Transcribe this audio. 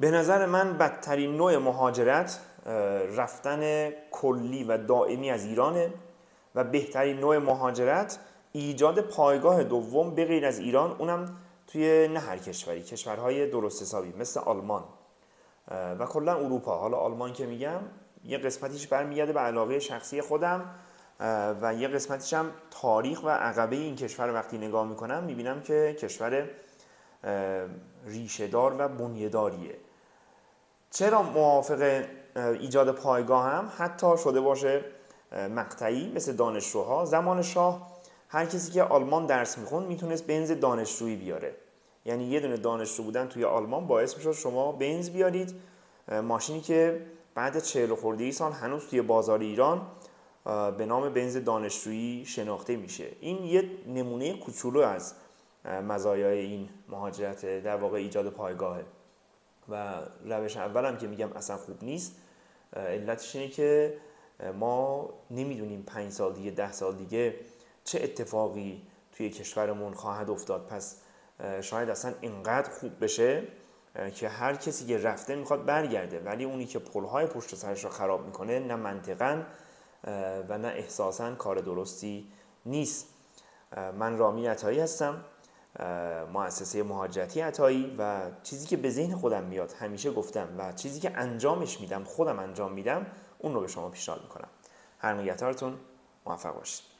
به نظر من بدترین نوع مهاجرت رفتن کلی و دائمی از ایرانه و بهترین نوع مهاجرت ایجاد پایگاه دوم به غیر از ایران، اونم توی نه هر کشوری، کشورهای درست حسابی مثل آلمان و کلا اروپا. حالا آلمان که میگم یه قسمتیش برمیگرده به علاقه شخصی خودم و یه قسمتیش هم تاریخ و عقبه این کشور وقتی نگاه میکنم میبینم که کشور ریشه‌دار و بنیه‌داریه. چرا موافق ایجاد پایگاه هم حتی شده باشه مقطعی مثل دانشجوها؟ زمان شاه هر کسی که آلمان درس میخوند میتونست بنز دانشجویی بیاره، یعنی یه دونه دانشجو بودن توی آلمان باعث میشد شما بنز بیارید، ماشینی که بعد 40 خورده ای سال هنوز توی بازار ایران به نام بنز دانشجویی شناخته میشه. این یه نمونه کوچولو از مزایای این مهاجرت، در واقع ایجاد پایگاهه و روش اولم که میگم اصلا خوب نیست. علتش اینه که ما نمیدونیم 5 سال دیگه 10 سال دیگه چه اتفاقی توی کشورمون خواهد افتاد. پس شاید اصلا اینقدر خوب بشه که هر کسی که رفته میخواد برگرده، ولی اونی که پلهای پشت سرش رو خراب میکنه نه منطقاً و نه احساساً کار درستی نیست. من رامی عطایی هستم، مؤسسه مهاجرتی عطایی، و چیزی که به ذهن خودم میاد همیشه گفتم و چیزی که انجامش میدم، خودم انجام میدم، اون رو به شما پیشنهاد میکنم. هر نگهدارتون، موفق باشید.